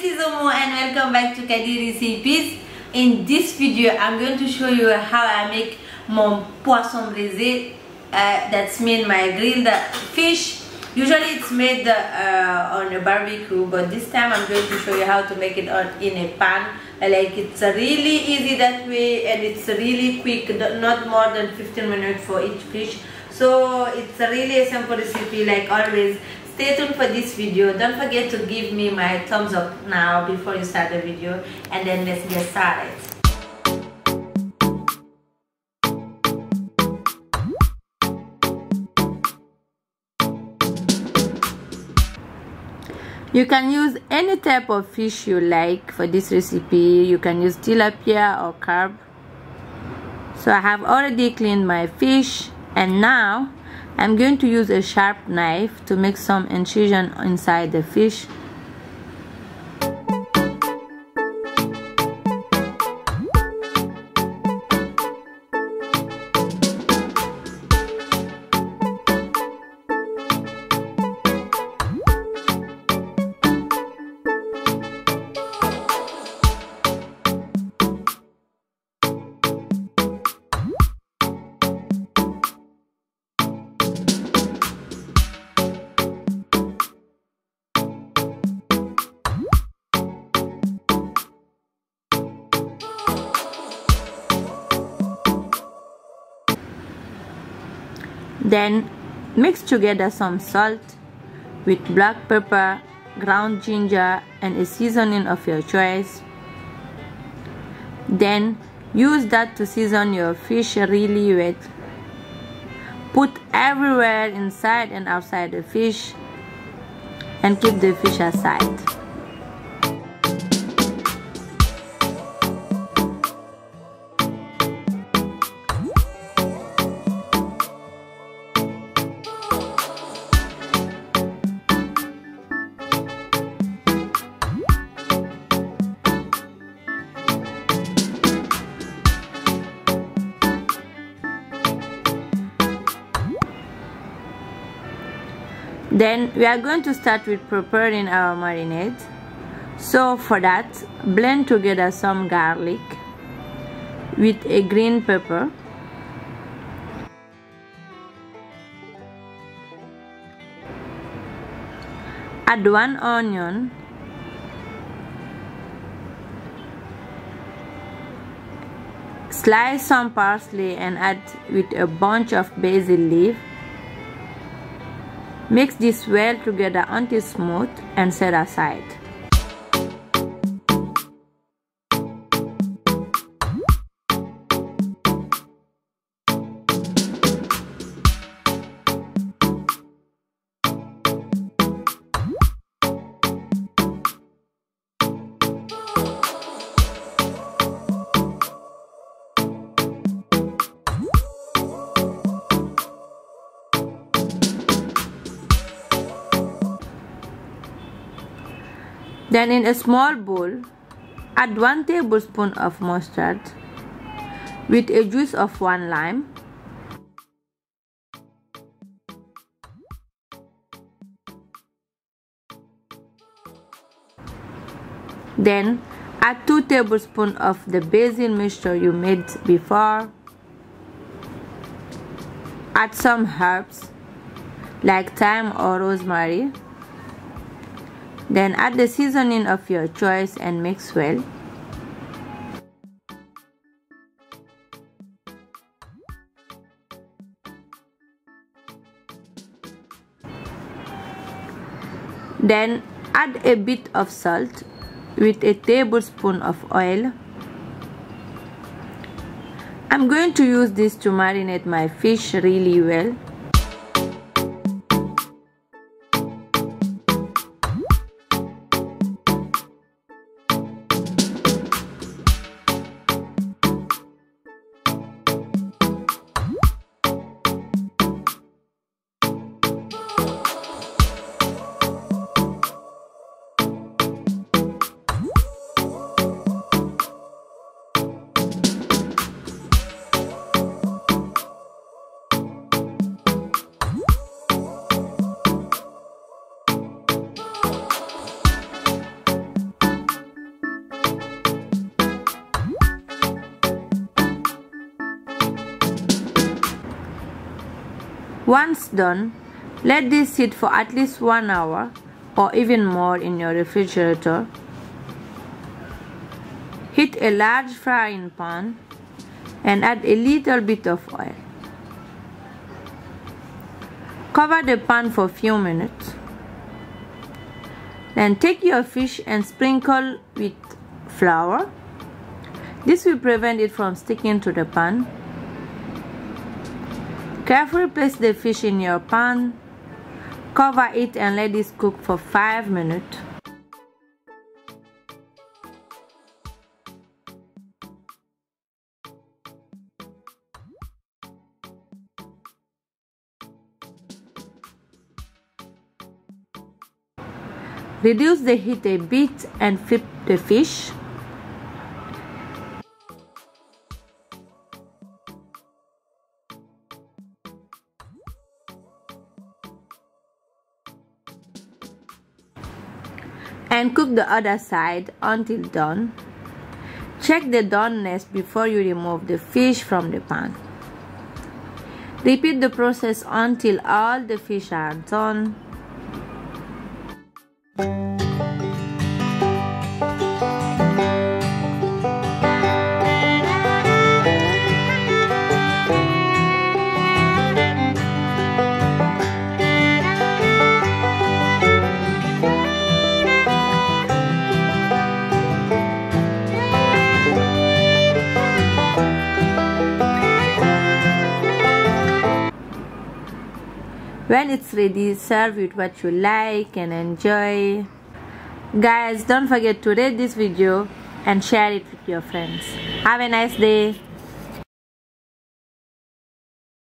is Omo and welcome back to Kadirecipes. In this video, I'm going to show you how I make my poisson braisé. That's mean my grilled fish. Usually it's made on a barbecue, but this time I'm going to show you how to make it in a pan. Like it's really easy that way, and it's really quick, not more than 15 minutes for each fish. So it's really a simple recipe like always. Stay tuned for this video. Don't forget to give me my thumbs up now before you start the video, and then let's get started. You can use any type of fish you like for this recipe. You can use tilapia or carp. So I have already cleaned my fish, and now I'm going to use a sharp knife to make some incision inside the fish. Then mix together some salt with black pepper, ground ginger, and a seasoning of your choice. Then use that to season your fish really well. Put everywhere inside and outside the fish, and keep the fish aside. Then we are going to start with preparing our marinade. So for that, blend together some garlic with a green pepper, add 1 onion, slice some parsley and add with a bunch of basil leaf. Mix this well together until smooth and set aside. Then in a small bowl, add 1 tablespoon of mustard with a juice of 1 lime. Then add 2 tablespoons of the basil mixture you made before. Add some herbs like thyme or rosemary. Then add the seasoning of your choice and mix well. Then add a bit of salt with a tablespoon of oil. I'm going to use this to marinate my fish really well. Once done, let this sit for at least 1 hour or even more in your refrigerator. Heat a large frying pan and add a little bit of oil. Cover the pan for a few minutes. Then take your fish and sprinkle with flour. This will prevent it from sticking to the pan. Carefully place the fish in your pan. Cover it and let it cook for 5 minutes. Reduce the heat a bit and flip the fish. And cook the other side until done. Check the doneness before you remove the fish from the pan. Repeat the process until all the fish are done. When it's ready, serve with what you like and enjoy. Guys, don't forget to rate this video and share it with your friends. Have a nice day.